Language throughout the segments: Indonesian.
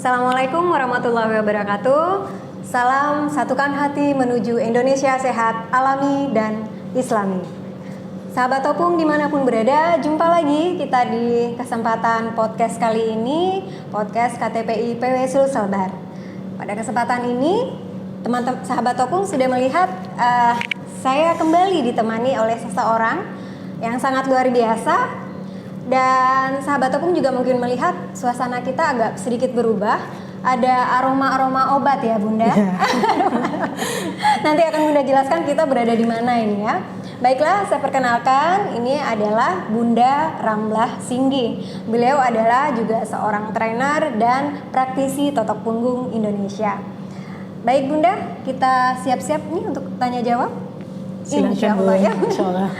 Assalamualaikum warahmatullahi wabarakatuh. Salam satukan hati menuju Indonesia sehat, alami, dan islami. Sahabat Opung dimanapun berada, jumpa lagi kita di kesempatan podcast kali ini, podcast KTPI PW Sulselbar. Pada kesempatan ini, teman-teman sahabat Opung sudah melihat saya kembali ditemani oleh seseorang yang sangat luar biasa. Dan sahabat Opung juga mungkin melihat suasana kita agak sedikit berubah. Ada aroma-aroma obat ya Bunda. Yeah. Nanti akan Bunda jelaskan kita berada di mana ini ya. Baiklah, saya perkenalkan, ini adalah Bunda Ramlah Singgi. Beliau adalah juga seorang trainer dan praktisi totok punggung Indonesia. Baik Bunda, kita siap-siap nih untuk tanya jawab. Insya Allah ya. Insyaallah.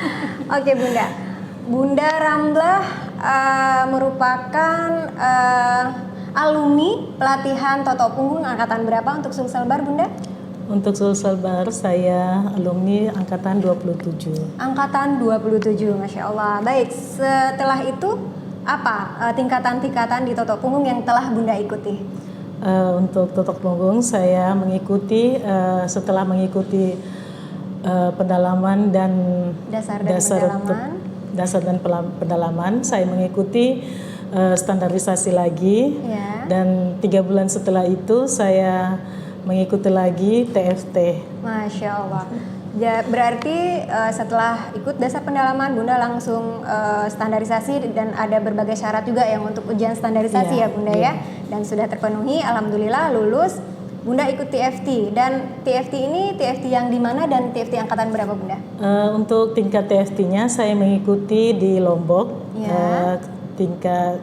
Oke Bunda. Bunda Ramlah merupakan alumni pelatihan totok punggung angkatan berapa untuk Sulselbar Bunda? Untuk Sulselbar saya alumni angkatan 27. Angkatan 27, Masya Allah. Baik, setelah itu apa tingkatan-tingkatan di totok punggung yang telah Bunda ikuti? Untuk totok punggung saya mengikuti setelah mengikuti pendalaman dan dasar dan pendalaman, saya mengikuti standarisasi lagi ya. Dan 3 bulan setelah itu saya mengikuti lagi TFT. Masya Allah. Ya, berarti setelah ikut dasar pendalaman Bunda langsung standarisasi dan ada berbagai syarat juga yang untuk ujian standarisasi ya Bunda ya. Dan sudah terpenuhi, alhamdulillah lulus. Bunda ikut TFT, dan TFT ini TFT yang di mana dan TFT angkatan berapa Bunda? Untuk tingkat TFT-nya saya mengikuti di Lombok ya. Tingkat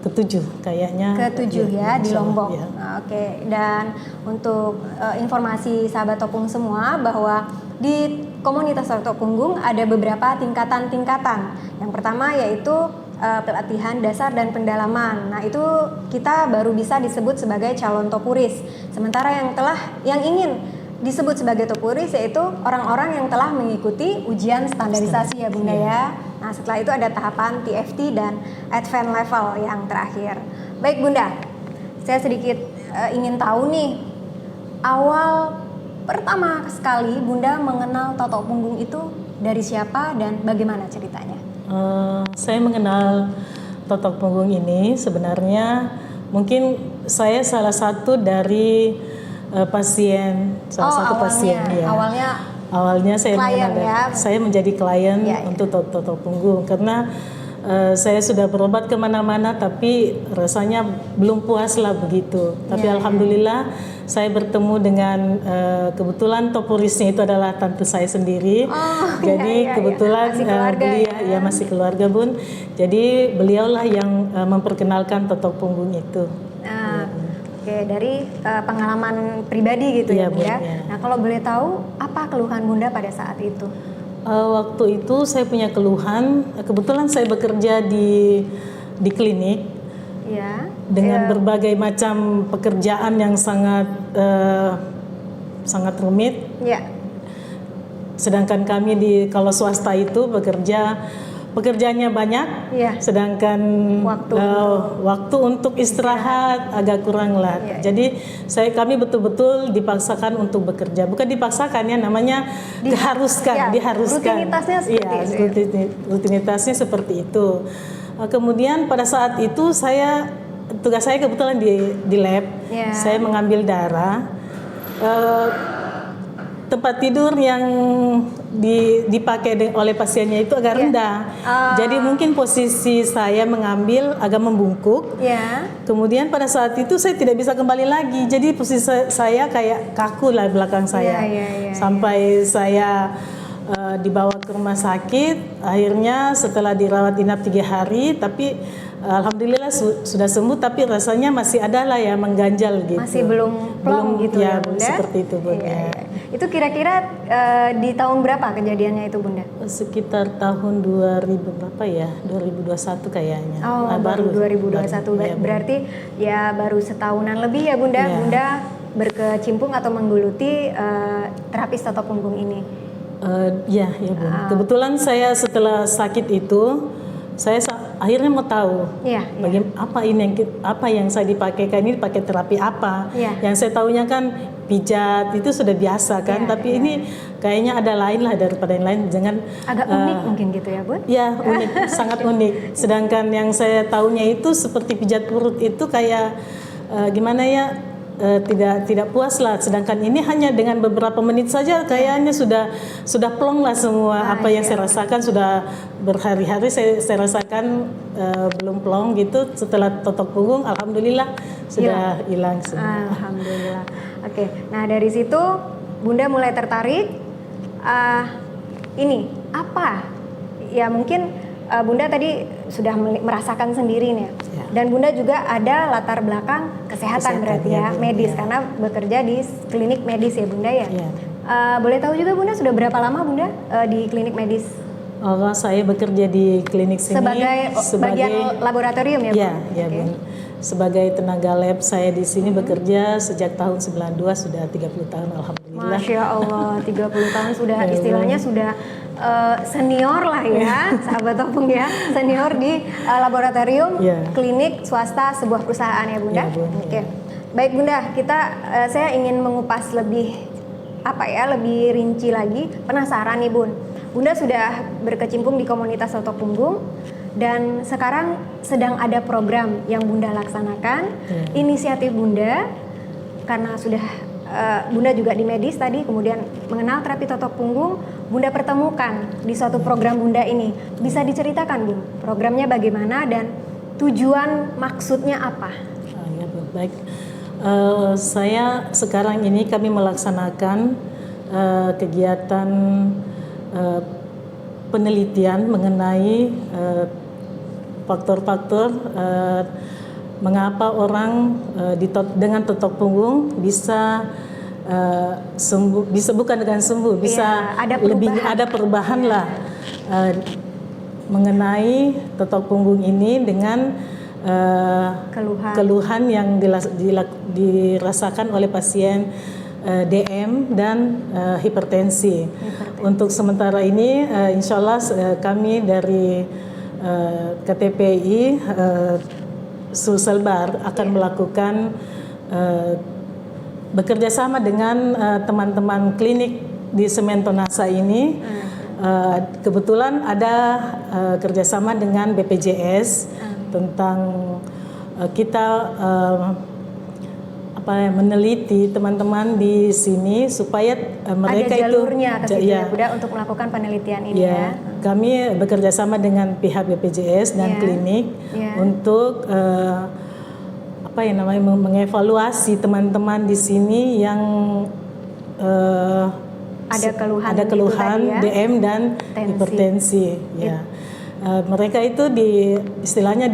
ke-7 kayaknya. Ke-7 ya di Lombok. Ya. Oke, dan untuk informasi sahabat Opung semua bahwa di komunitas totok punggung ada beberapa tingkatan-tingkatan. Yang pertama yaitu pelatihan dasar dan pendalaman. Nah, itu kita baru bisa disebut sebagai calon topuris. Sementara yang ingin disebut sebagai topuris yaitu orang-orang yang telah mengikuti ujian standarisasi ya Bunda ya. Nah, setelah itu ada tahapan TFT dan advanced level yang terakhir. Baik Bunda, saya sedikit ingin tahu nih, awal pertama sekali Bunda mengenal totok punggung itu dari siapa dan bagaimana ceritanya? Saya mengenal totok punggung ini sebenarnya mungkin saya salah satu dari pasien, pasien ya. Awalnya saya mengenal ya. Saya menjadi klien ya. Untuk totok punggung karena saya sudah berobat kemana-mana tapi rasanya belum puas lah begitu. Tapi alhamdulillah saya bertemu dengan kebetulan topurisnya itu adalah tante saya sendiri. Jadi kebetulan beliau masih keluarga Bun. Jadi beliaulah yang memperkenalkan totok punggung itu. Oke, dari pengalaman pribadi gitu ya Bunda. Ya. Nah, kalau boleh tahu apa keluhan Bunda pada saat itu? Waktu itu saya punya keluhan, kebetulan saya bekerja di klinik ya, dengan berbagai macam pekerjaan yang sangat rumit. Ya. Sedangkan kami kalau swasta itu pekerjaannya banyak, ya. Sedangkan waktu untuk istirahat agak kurang lah. Ya. Jadi kami betul-betul dipaksakan untuk bekerja. Bukan dipaksakan ya, namanya diharuskan. Rutinitasnya seperti itu. Rutinitasnya seperti itu. Kemudian pada saat itu tugas saya kebetulan di lab. Ya. Saya mengambil darah. Tempat tidur yang dipakai oleh pasiennya itu agak rendah. Jadi mungkin posisi saya mengambil agak membungkuk. Kemudian pada saat itu saya tidak bisa kembali lagi. Jadi posisi saya kayak kaku lah belakang saya. Sampai saya dibawa ke rumah sakit. Akhirnya setelah dirawat inap 3 hari, tapi alhamdulillah sudah sembuh, tapi rasanya masih ada lah ya mengganjal gitu. Masih belum gitu ya Bunda? Seperti itu Bunda. Iya. Itu kira-kira di tahun berapa kejadiannya itu Bunda? Sekitar tahun 2000 berapa ya? 2021 kayaknya. Baru 2021. Berarti ya baru setahunan lebih ya Bunda. Ya. Bunda berkecimpung atau menggeluti terapis totok punggung ini. Ya Bunda. Kebetulan saya setelah sakit itu saya akhirnya mau tahu apa yang saya dipakaikan ini pakai terapi apa. Yang saya tahunya kan pijat itu sudah biasa kan, tapi ini kayaknya ada lain lah daripada yang lain. Jangan agak unik mungkin gitu ya, Bun? Ya, unik, sangat unik. Sedangkan yang saya tahunya itu seperti pijat perut itu kayak gimana ya? Tidak puas lah, sedangkan ini hanya dengan beberapa menit saja kayaknya sudah plong lah semua. Apa yang saya rasakan sudah berhari-hari saya rasakan belum plong gitu. Setelah totok punggung alhamdulillah sudah hilang semua. Alhamdulillah. Oke, nah dari situ Bunda mulai tertarik. Ini apa ya, mungkin Bunda tadi sudah merasakan sendiri nih, dan Bunda juga ada latar belakang kesehatan berarti ya, medis, karena bekerja di klinik medis ya Bunda ya. Boleh tahu juga Bunda sudah berapa lama Bunda di klinik medis? Saya bekerja di klinik sini sebagai bagian laboratorium ya, Bunda? Ya, Bunda. Sebagai tenaga lab saya di sini bekerja sejak tahun 92, sudah 30 tahun alhamdulillah. Masya Allah, 30 tahun sudah istilahnya sudah senior lah ya, sahabat Opung ya, senior di laboratorium klinik swasta sebuah perusahaan ya Bunda. Oke. Baik Bunda, saya ingin mengupas lebih lebih rinci lagi. Penasaran nih Bunda sudah berkecimpung di komunitas totok punggung dan sekarang sedang ada program yang Bunda laksanakan. Inisiatif Bunda karena sudah Bunda juga di medis tadi, kemudian mengenal terapi totok punggung, Bunda pertemukan di suatu program Bunda ini. Bisa diceritakan Bun, programnya bagaimana dan tujuan maksudnya apa? Ya, baik. Saya sekarang ini kami melaksanakan kegiatan penelitian mengenai faktor-faktor mengapa orang dengan totok punggung bisa sembuh, bisa bukan dengan sembuh, bisa ada perubahan lah mengenai totok punggung ini dengan keluhan yang dirasakan oleh pasien DM dan hipertensi. Untuk sementara ini, insya Allah kami dari KTPI Sulselbar akan melakukan bekerja sama dengan teman-teman klinik di Sementonasa ini. Kebetulan ada kerjasama dengan BPJS tentang kita meneliti teman-teman di sini supaya mereka ada jalurnya itu untuk melakukan penelitian ini ya. Kami bekerja sama dengan pihak BPJS dan klinik untuk mengevaluasi teman-teman di sini yang ada keluhan DM dan hipertensi. Mereka itu istilahnya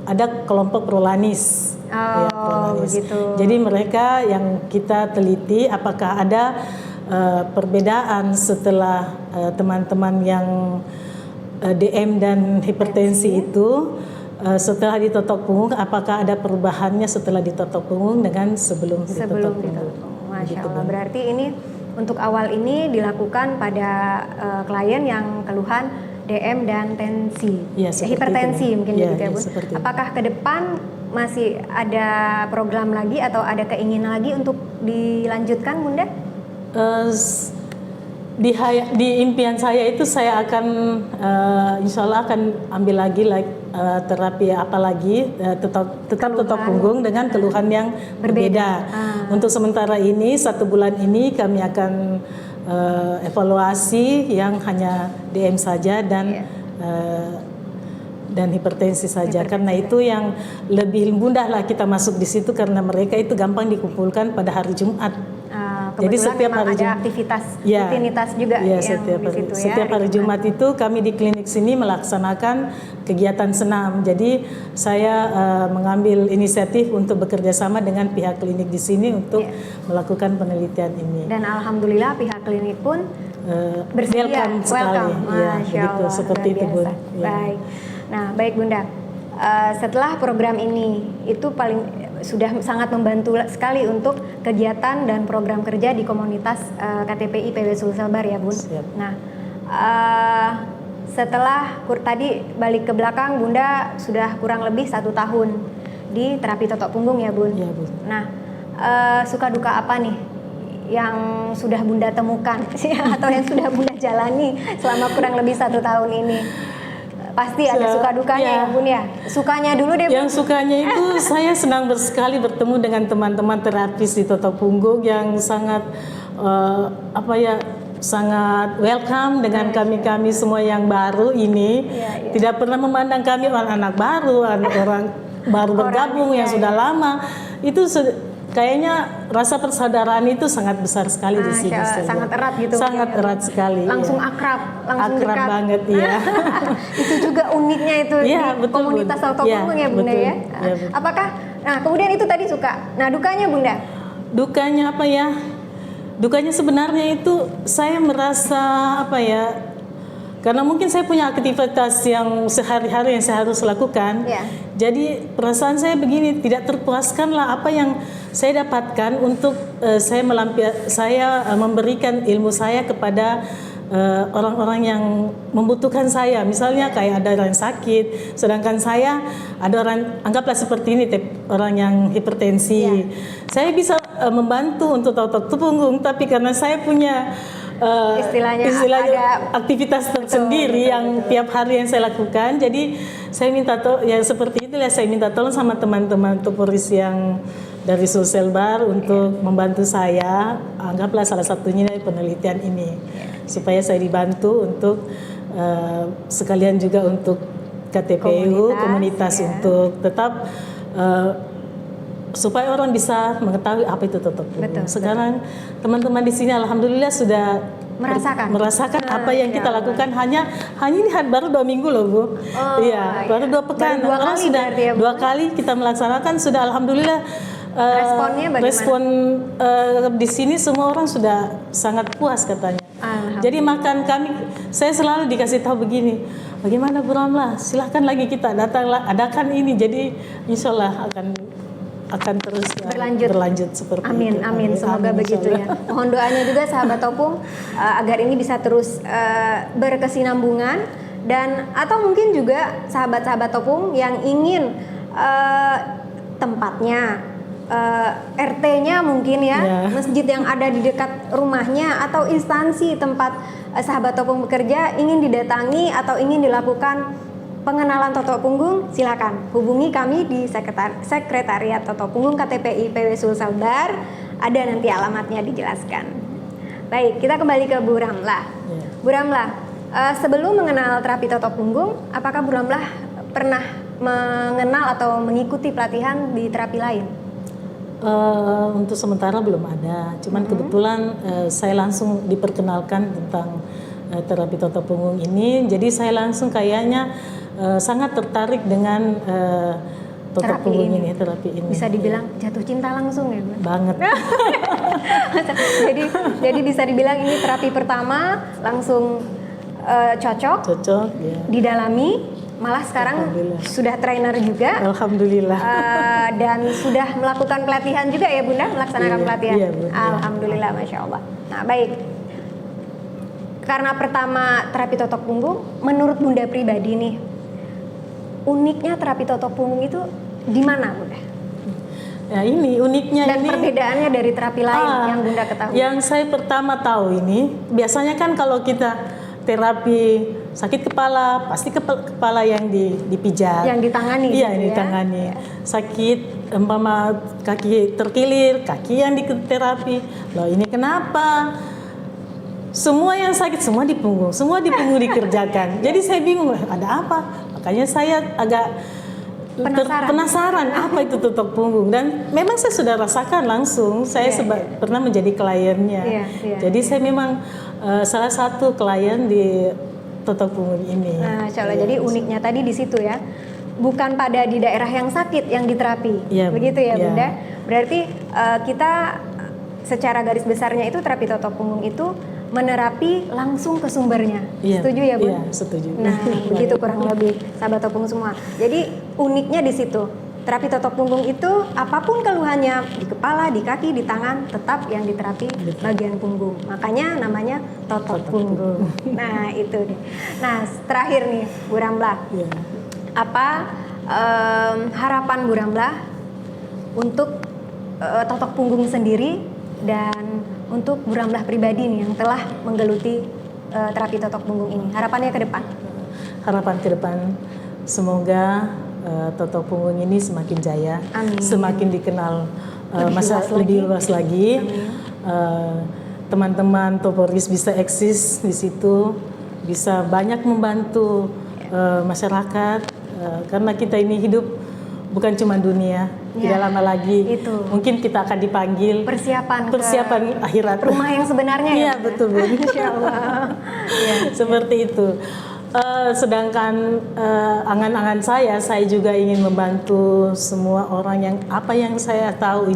ada kelompok prolanis. Begitu. Jadi mereka yang kita teliti apakah ada perbedaan setelah teman-teman yang DM dan hipertensi itu setelah ditotok punggung, apakah ada perubahannya setelah ditotok punggung dengan sebelum ditotok punggung. Masya Allah. Berarti ini untuk awal ini dilakukan pada klien yang keluhan DM dan tensi, hipertensi mungkin gitu ya Bu. Apakah ke depan masih ada program lagi atau ada keinginan lagi untuk dilanjutkan Bunda? Di impian saya itu saya akan insya Allah akan ambil lagi terapi apalagi tetap totok punggung dengan keluhan yang berbeda. Untuk sementara ini 1 bulan ini kami akan evaluasi yang hanya DM saja dan hipertensi saja. Karena itu yang lebih mudah lah kita masuk di situ karena mereka itu gampang dikumpulkan pada hari Jumat. Jadi setiap hari ada aktivitas rutinitas juga yang di situ ya. Setiap hari Jumat itu kami di klinik sini melaksanakan kegiatan senam. Jadi saya mengambil inisiatif untuk bekerja sama dengan pihak klinik di sini untuk melakukan penelitian ini. Dan alhamdulillah pihak klinik pun bersedia, welcome. Masya Allah, seperti itu Bun. Baik. Nah, baik Bunda. Setelah program ini itu sudah sangat membantu sekali untuk kegiatan dan program kerja di komunitas KTPI PW Sulselbar ya Bun. Siap. Nah, setelah tadi balik ke belakang, Bunda sudah kurang lebih 1 tahun di terapi totok punggung ya Bun. Iya, Bu. Nah, suka duka apa nih yang sudah Bunda temukan atau yang sudah Bunda jalani selama kurang lebih 1 tahun ini? Pasti ada suka dukanya ya Bun ya. Sukanya dulu deh Bun. Yang sukanya itu saya senang sekali bertemu dengan teman-teman terapis di totok punggung yang sangat sangat welcome dengan kami semua yang baru ini. Tidak pernah memandang kami anak baru, orang baru bergabung yang sudah lama. Itu kayaknya rasa persaudaraan itu sangat besar sekali di sini. Sangat erat gitu. Sangat erat sekali. Langsung akrab, langsung akrab dekat banget ya. Itu juga uniknya itu di betul, komunitas totok punggung ya Bunda ya. Apakah kemudian itu tadi suka. Nah, dukanya Bunda? Dukanya apa ya? Dukanya sebenarnya itu saya merasa karena mungkin saya punya aktivitas yang sehari-hari yang saya harus lakukan. Jadi perasaan saya begini, tidak terpuaskanlah apa yang saya dapatkan untuk saya memberikan ilmu saya kepada orang-orang yang membutuhkan saya. Misalnya kayak ada orang sakit, sedangkan saya ada orang, anggaplah seperti ini, orang yang hipertensi. Saya bisa membantu untuk totok punggung, tapi karena saya punya istilahnya ada aktivitas tersendiri yang tiap hari yang saya lakukan, jadi saya minta seperti itulah, saya minta tolong sama teman-teman tuporis yang dari Sulsel Bar untuk membantu saya, anggaplah salah satunya dari penelitian ini, supaya saya dibantu untuk sekalian juga untuk KTPU komunitas untuk tetap supaya orang bisa mengetahui apa itu totok punggung. Sekarang teman-teman di sini alhamdulillah sudah merasakan apa yang kita lakukan. Hanya ini baru 2 minggu loh Bu. Baru 2 pekan. Baru 2 kali sudah 2 kali kita melaksanakan, sudah alhamdulillah. Responnya bagaimana? Respon di sini semua orang sudah sangat puas katanya. Jadi makan kami, saya selalu dikasih tahu begini, bagaimana Bu Ramlah, silahkan lagi kita adakan ini. Jadi insya Allah akan terus berlanjut seperti itu. Amin. Semoga begitu ya. Mohon doanya juga sahabat Topung agar ini bisa terus berkesinambungan, dan atau mungkin juga sahabat-sahabat Topung yang ingin tempatnya RT-nya mungkin masjid yang ada di dekat rumahnya atau instansi tempat sahabat Topung bekerja ingin didatangi atau ingin dilakukan pengenalan totok punggung, silakan hubungi kami di Sekretariat Totok Punggung KTPI PW Sulsel Bar. Ada nanti alamatnya dijelaskan. Baik, kita kembali ke Bu Ramlah. Bu Ramlah, sebelum mengenal terapi totok punggung, apakah Bu Ramlah pernah mengenal atau mengikuti pelatihan di terapi lain? Untuk sementara belum ada. Cuman kebetulan saya langsung diperkenalkan tentang terapi totok punggung ini. Jadi saya langsung kayaknya sangat tertarik dengan totok punggung ini, terapi ini. Bisa dibilang jatuh cinta langsung ya, Bu? Banget. jadi bisa dibilang ini terapi pertama langsung cocok ya. Didalami, malah sekarang sudah trainer juga. Alhamdulillah. Dan sudah melakukan pelatihan juga ya Bunda, melaksanakan pelatihan. Iya, Bu. Alhamdulillah, Masya Allah. Nah baik, karena pertama terapi totok punggung, menurut Bunda pribadi nih, uniknya terapi totok punggung itu di mana Bunda? Ya ini uniknya dan perbedaannya dari terapi lain yang Bunda ketahui. Yang saya pertama tahu ini, biasanya kan kalau kita terapi sakit kepala, pasti kepala yang dipijat. Yang ditangani. Iya, yang ditangani. Sakit umpama kaki terkilir, kaki yang diterapi. Loh ini kenapa? Semua yang sakit semua di punggung dikerjakan. Jadi saya bingung, ada apa? Makanya saya agak penasaran apa itu totok punggung, dan memang saya sudah rasakan langsung. Saya pernah menjadi kliennya. Jadi saya memang salah satu klien di totok punggung ini. Nah, Insya Allah. Jadi uniknya tadi di situ ya. Bukan pada di daerah yang sakit yang diterapi. Begitu ya, Bunda. Berarti kita secara garis besarnya itu terapi totok punggung itu menerapi langsung ke sumbernya. Setuju ya, Bu? Iya, setuju. Nah, begitu kurang lebih sahabat Topung semua. Jadi uniknya di situ. terapi totok punggung itu apapun keluhannya di kepala, di kaki, di tangan, tetap yang diterapi bagian punggung. Makanya namanya totok punggung. Nah itu nih. Nah terakhir nih Bu Ramlah, apa harapan Bu Ramlah untuk totok punggung sendiri dan untuk Bu Ramlah pribadi nih yang telah menggeluti terapi totok punggung ini? Harapannya ke depan? Harapan ke depan semoga totok punggung ini semakin jaya, Amin. semakin dikenal lebih luas lagi. Teman-teman Toporis bisa eksis di situ, bisa banyak membantu masyarakat, karena kita ini hidup bukan cuma dunia, tidak lama lagi. Mungkin kita akan dipanggil. Persiapan akhirat. Rumah yang sebenarnya ya. Iya betul Bu. Insya Allah. Seperti itu. Sedangkan angan-angan saya juga ingin membantu semua orang yang apa yang saya tahu,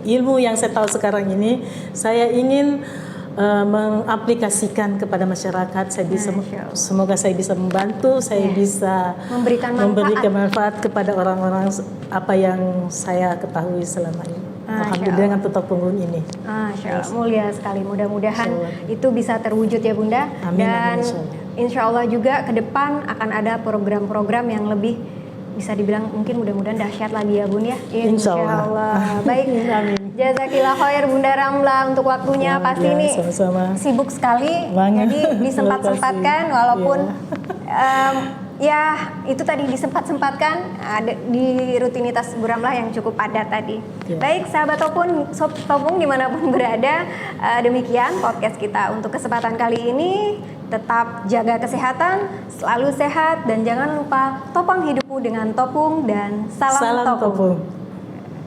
ilmu yang saya tahu sekarang ini, saya ingin mengaplikasikan kepada masyarakat. Saya bisa, semoga saya bisa membantu, saya bisa memberikan manfaat kepada orang-orang apa yang saya ketahui selama ini. Alhamdulillah dengan totok punggung ini. Masya Allah, mulia sekali. Mudah-mudahan itu bisa terwujud ya Bunda. Amin, dan insya Allah juga ke depan akan ada program-program yang lebih bisa dibilang mungkin mudah-mudahan dahsyat lagi ya Bun ya. Insya Allah. Baik. Jazakillah khair Bunda Ramlah untuk waktunya. Pasti ini sibuk sekali. Jadi disempat-sempatkan walaupun ya itu tadi disempatkan ada di rutinitas Bu Ramlah yang cukup padat tadi. Baik sahabat Topung dimanapun berada, demikian podcast kita untuk kesempatan kali ini. Tetap jaga kesehatan, selalu sehat, dan jangan lupa topang hidupmu dengan Topung dan salam Topung.